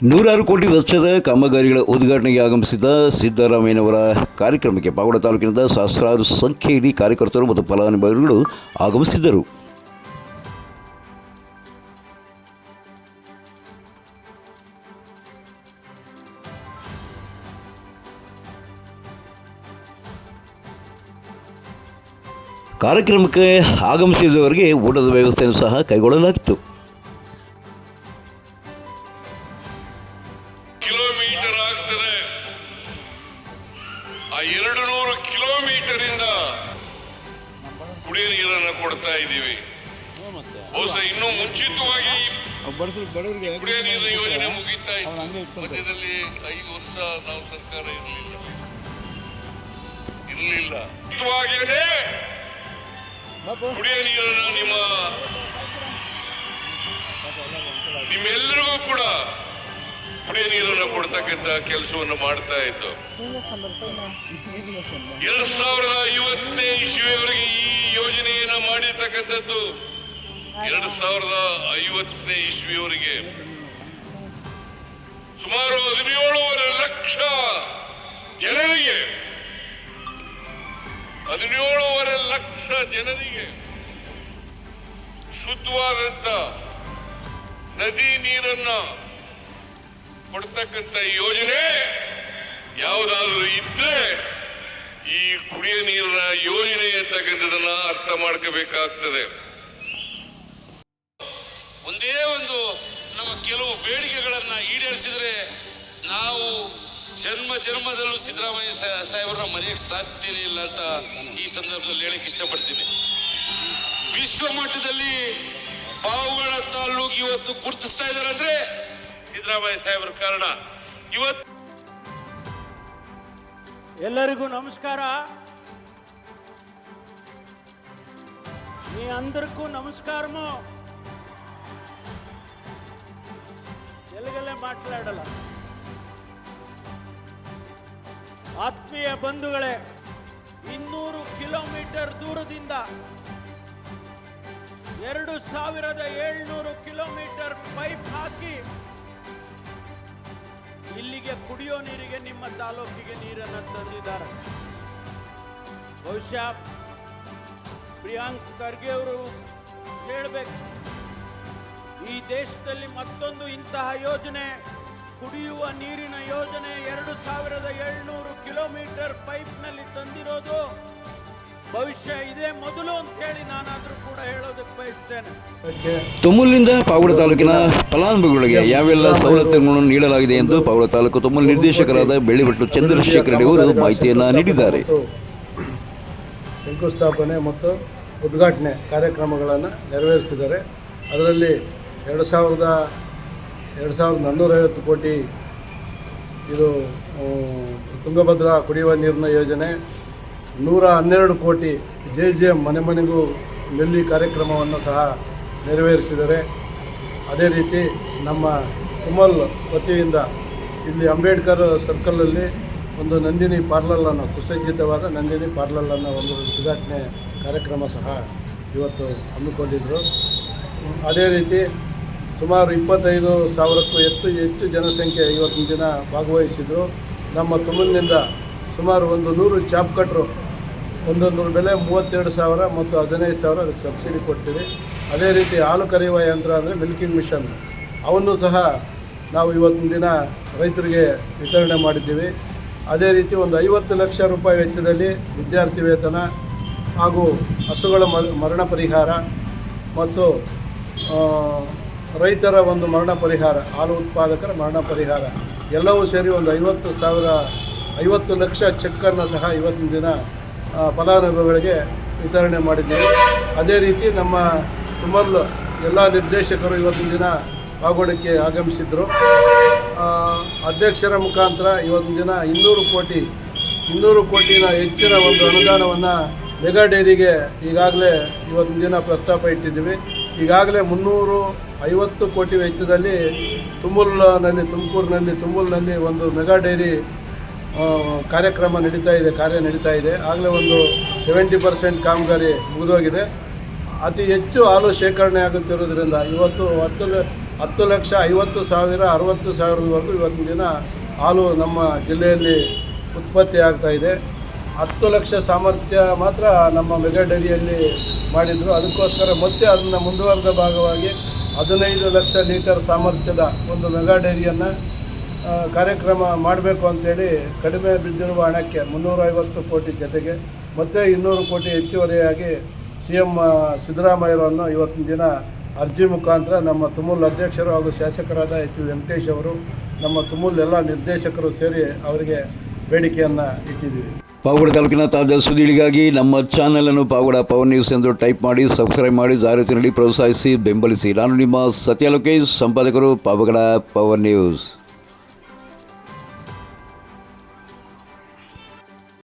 ನೂರಾರು ಕೋಟಿ ವೆಚ್ಚದ ಕಾಮಗಾರಿಗಳ ಉದ್ಘಾಟನೆಗೆ ಆಗಮಿಸಿದ ಸಿದ್ದರಾಮಯ್ಯನವರ ಕಾರ್ಯಕ್ರಮಕ್ಕೆ ಪಾವಗಡ ತಾಲೂಕಿನ ಸಹಸ್ರಾರು ಸಂಖ್ಯೆಯಲ್ಲಿ ಕಾರ್ಯಕರ್ತರು ಮತ್ತು ಫಲಾನುಭವಿಗಳು ಆಗಮಿಸಿದ್ದರು. ಕಾರ್ಯಕ್ರಮಕ್ಕೆ ಆಗಮಿಸಿದವರಿಗೆ ಊಟದ ವ್ಯವಸ್ಥೆಯನ್ನು ಸಹ ಕೈಗೊಳ್ಳಲಾಗಿತ್ತು. ಕಿಲೋಮೀಟರ್ ಆಗ್ತದೆ. ಆ 200 ಕಿಲೋಮೀಟರ್ ಇಂದ ಕುಡಿಯ ನೀರನ್ನು ಕೊಡ್ತಾ ಇದ್ದೀವಿ. ಬಹುಶಃ ಇನ್ನೂ ಮುಂಚಿತವಾಗಿ ಕುಡಿಯ ನೀರಿನ ಯೋಜನೆ ಮುಗಿತಾ ಇತ್ತು. ಮಧ್ಯದಲ್ಲಿ 5 ವರ್ಷ ನಾವು ಸರ್ಕಾರ ಇರಲಿಲ್ಲ. ಕುಡಿಯ ನೀರನ್ನು ನಿಮ್ಮೆಲ್ಲರಿಗೂ ಕೂಡ ಕುಡಿಯ ನೀರನ್ನು ಕೊಡ್ತಕ್ಕಂಥ ಕೆಲಸವನ್ನು ಮಾಡ್ತಾ ಇದ್ದು 2050ನೇ ಇಸ್ವಿಯವರೆಗೆ ಈ ಯೋಜನೆಯನ್ನು ಮಾಡಿರ್ತಕ್ಕಂಥದ್ದು. 2050ನೇ ಇಸ್ವಿಯವರೆಗೆ ಸುಮಾರು 17.5 ಲಕ್ಷ ಜನರಿಗೆ 17.5 ಲಕ್ಷ ಜನರಿಗೆ ಶುದ್ಧವಾದಂತ ನದಿ ನೀರನ್ನ ಕೊಡ್ತಕ್ಕಂಥ ಯೋಜನೆ ಯಾವುದಾದ್ರೂ ಇದ್ರೆ ಈ ಕುಡಿಯ ನೀರಿನ ಯೋಜನೆ ಅಂತಕ್ಕಂಥದನ್ನ ಅರ್ಥ ಮಾಡ್ಕೋಬೇಕಾಗ್ತದೆ. ಒಂದೇ ಒಂದು ನಮ್ಮ ಕೆಲವು ಬೇಡಿಕೆಗಳನ್ನ ಈಡೇರಿಸಿದ್ರೆ ನಾವು ಜನ್ಮದಲ್ಲೂ ಸಿದ್ದರಾಮಯ್ಯ ಸಾಹೇಬರನ್ನ ಮರೆಯಕ್ಕೆ ಸಾಧ್ಯನೇ ಇಲ್ಲ ಅಂತ ಈ ಸಂದರ್ಭದಲ್ಲಿ ಹೇಳಕ್ ಇಷ್ಟಪಡ್ತೀನಿ. ವಿಶ್ವ ಮಟ್ಟದಲ್ಲಿ ಪಾವಗಡ ತಾಲೂಕು ಇವತ್ತು ಗುರುತಿಸ್ತಾ ಇದ್ದಾರೆ ಅಂದ್ರೆ ಸಿದ್ದರಾಮಯ್ಯ ಸಾಹೇಬರ ಕಾರಣ. ಇವತ್ತು ಎಲ್ಲರಿಗೂ నమస్కార. మీ అందరికీ నమస్కారము. తెలుగులో మాట్లాడాల. ಆತ್ಮೀಯ ಬಂಧುಗಳೇ, 200 ಕಿಲೋಮೀಟರ್ ದೂರದಿಂದ 2700 ಕಿಲೋಮೀಟರ್ ಪೈಪ್ ಹಾಕಿ ಇಲ್ಲಿಗೆ ಕುಡಿಯೋ ನೀರಿಗೆ ನಿಮ್ಮ ತಾಲೂಕಿಗೆ ನೀರನ್ನು ತಂದಿದ್ದಾರೆ. ಬಹುಶಃ ಪ್ರಿಯಾಂಕ್ ಖರ್ಗೆ ಅವರು ಹೇಳಬೇಕು, ಈ ದೇಶದಲ್ಲಿ ಮತ್ತೊಂದು ಇಂತಹ ಯೋಜನೆ, ಕುಡಿಯುವ ನೀರಿನ ಯೋಜನೆ 2700 ಕಿಲೋಮೀಟರ್ ಪೈಪ್ನಲ್ಲಿ ತಂದಿರೋದು ಭವಿಷ್ಯ ಇದೇ ಮೊದಲು ಅಂತ ಹೇಳಿ ನಾನಾದರೂ ಕೂಡ ಹೇಳೋದಕ್ಕೆ ಬಯಸ್ತೇನೆ. ತುಮೂಲಿನಿಂದ ಪಾವಗಡ ತಾಲೂಕಿನ ಫಲಾನುಭವಿಗಳಿಗೆ ಯಾವೆಲ್ಲ ಸವಲತ್ತುಗಳನ್ನು ನೀಡಲಾಗಿದೆ ಎಂದು ಪಾವಗಡ ತಾಲೂಕು ತುಮೂಲ್ ನಿರ್ದೇಶಕರಾದ ಬೆಳ್ಳಿಬೆಟ್ಟು ಚಂದ್ರಶೇಖರ ರೆಡ್ಡಿ ಅವರು ಮಾಹಿತಿಯನ್ನು ನೀಡಿದ್ದಾರೆ. ಶಂಕುಸ್ಥಾಪನೆ ಮತ್ತು ಉದ್ಘಾಟನೆ ಕಾರ್ಯಕ್ರಮಗಳನ್ನು ನೆರವೇರಿಸಿದ್ದಾರೆ. ಅದರಲ್ಲಿ 2450 ಕೋಟಿ ಇದು ತುಂಗಭದ್ರಾ ಕುಡಿಯುವ ನೀರಿನ ಯೋಜನೆ, 112 ಕೋಟಿ JJM ಮನೆ ಮನೆಗೂ ನಲ್ಲಿ ಕಾರ್ಯಕ್ರಮವನ್ನು ಸಹ ನೆರವೇರಿಸಿದ್ದಾರೆ. ಅದೇ ರೀತಿ ನಮ್ಮ ತುಮಲ್ ವತಿಯಿಂದ ಇಲ್ಲಿ ಅಂಬೇಡ್ಕರ್ ಸರ್ಕಲಲ್ಲಿ ಒಂದು ನಂದಿನಿ ಪಾರ್ಲರನ್ನು, ಸುಸಜ್ಜಿತವಾದ ನಂದಿನಿ ಪಾರ್ಲರನ್ನು ಒಂದು ಉದ್ಘಾಟನೆ ಕಾರ್ಯಕ್ರಮ ಸಹ ಇವತ್ತು ಹಮ್ಮಿಕೊಂಡಿದ್ದರು. ಅದೇ ರೀತಿ ಸುಮಾರು 25,000ಕ್ಕೂ ಹೆಚ್ಚು ಜನಸಂಖ್ಯೆ ಇವತ್ತಿನ ದಿನ ಭಾಗವಹಿಸಿದರು. ನಮ್ಮ ತುಮಲ್ನಿಂದ ಸುಮಾರು 100 ಚಾಪ್ ಕಟ್ರು, ಒಂದೊಂದು ಬೆಲೆ 32,000 ಮತ್ತು 15,000 ಅದಕ್ಕೆ ಸಬ್ಸಿಡಿ ಕೊಡ್ತೀವಿ. ಅದೇ ರೀತಿ ಹಾಲು ಕರೆಯುವ ಯಂತ್ರ ಅಂದರೆ ಮಿಲ್ಕಿಂಗ್ ಮಿಷನ್, ಅವನ್ನು ಸಹ ನಾವು ಇವತ್ತಿನ ದಿನ ರೈತರಿಗೆ ವಿತರಣೆ ಮಾಡಿದ್ದೀವಿ. ಅದೇ ರೀತಿ ಒಂದು 50 ಲಕ್ಷ ರೂಪಾಯಿ ವೆಚ್ಚದಲ್ಲಿ ವಿದ್ಯಾರ್ಥಿ ವೇತನ ಹಾಗೂ ಹಸುಗಳ ಮರಣ ಪರಿಹಾರ ಮತ್ತು ರೈತರ ಒಂದು ಮರಣ ಪರಿಹಾರ, ಹಾಲು ಉತ್ಪಾದಕರ ಮರಣ ಪರಿಹಾರ ಎಲ್ಲವೂ ಸೇರಿ ಒಂದು 50 ಲಕ್ಷ ಚೆಕ್ಕನ್ನು ಸಹ ಇವತ್ತಿನ ದಿನ ಫಲಾನುಭವಿಗಳಿಗೆ ವಿತರಣೆ ಮಾಡಿದ್ದೇವೆ. ಅದೇ ರೀತಿ ನಮ್ಮ ತುಮಲ್ ಎಲ್ಲ ನಿರ್ದೇಶಕರು ಇವತ್ತಿನ ದಿನ ಪಾವಗಡಕ್ಕೆ ಆಗಮಿಸಿದರು. ಅಧ್ಯಕ್ಷರ ಮುಖಾಂತರ ಇವತ್ತಿನ ದಿನ 200 ಕೋಟಿನ ಹೆಚ್ಚಿನ ಒಂದು ಅನುದಾನವನ್ನು ಮೆಗಾ ಡೈರಿಗೆ ಈಗಾಗಲೇ ಇವತ್ತಿನ ದಿನ ಪ್ರಸ್ತಾಪ ಇಟ್ಟಿದ್ದೀವಿ. ಈಗಾಗಲೇ 350 ಕೋಟಿ ವೆಚ್ಚದಲ್ಲಿ ತುಮೂಲ್ನಲ್ಲಿ ಒಂದು ಮೆಗಾ ಡೈರಿ ಕಾರ್ಯ ನಡೀತಾ ಇದೆ. ಆಗಲೇ ಒಂದು 70% ಕಾಮಗಾರಿ ಮುಗಿದೋಗಿದೆ. ಅತಿ ಹೆಚ್ಚು ಹಾಲು ಶೇಖರಣೆ ಆಗುತ್ತಿರೋದ್ರಿಂದ ಇವತ್ತು 10,50,000 60,000ವರೆಗೂ ಇವತ್ತಿನ ದಿನ ಹಾಲು ನಮ್ಮ ಜಿಲ್ಲೆಯಲ್ಲಿ ಉತ್ಪತ್ತಿ ಆಗ್ತಾ ಇದೆ. 10 ಲಕ್ಷ ಸಾಮರ್ಥ್ಯ ಮಾತ್ರ ನಮ್ಮ ಮೆಗಾ ಡೈರಿಯಲ್ಲಿ ಮಾಡಿದರು. ಅದಕ್ಕೋಸ್ಕರ ಮತ್ತೆ ಅದನ್ನು ಮುಂದುವರೆದ ಭಾಗವಾಗಿ 15 ಲಕ್ಷ ಲೀಟರ್ ಸಾಮರ್ಥ್ಯದ ಒಂದು ಮೆಗಾ ಡೈರಿಯನ್ನು ಕಾರ್ಯಕ್ರಮ ಮಾಡಬೇಕು ಅಂತೇಳಿ ಕಡಿಮೆ ಬಿದ್ದಿರುವ ಹಣಕ್ಕೆ 350 ಕೋಟಿ ಜೊತೆಗೆ ಮತ್ತೆ 200 ಕೋಟಿ ಹೆಚ್ಚುವರಿಯಾಗಿ CM ಸಿದ್ದರಾಮಯ್ಯರನ್ನು ಇವತ್ತಿನ ದಿನ ಅರ್ಜಿ ಮುಖಾಂತರ ನಮ್ಮ ತುಮೂಲ್ ಅಧ್ಯಕ್ಷರು ಹಾಗೂ ಶಾಸಕರಾದ H. ವೆಂಕಟೇಶ್ ಅವರು ನಮ್ಮ ತುಮೂಲ್ ಎಲ್ಲ ನಿರ್ದೇಶಕರು ಸೇರಿ ಅವರಿಗೆ ಬೇಡಿಕೆಯನ್ನು ಇಟ್ಟಿದ್ದೀವಿ. ಪಾವಗಡ ತಾಲೂಕಿನ ತಾಜಾ ಸುದ್ದಿಗಳಿಗಾಗಿ ನಮ್ಮ ಚಾನಲನ್ನು ಪಾವಗಡ ಪವರ್ ನ್ಯೂಸ್ ಎಂದು ಟೈಪ್ ಮಾಡಿ, ಸಬ್ಸ್ಕ್ರೈಬ್ ಮಾಡಿ, ಜಾಹೀರಾತು ನೀಡಿ ಪ್ರೋತ್ಸಾಹಿಸಿ, ಬೆಂಬಲಿಸಿ. ನಾನು ನಿಮ್ಮ ಸತ್ಯ ಲೋಕೇಶ್, ಸಂಪಾದಕರು, ಪಾವಗಡ ಪವರ್ ನ್ಯೂಸ್.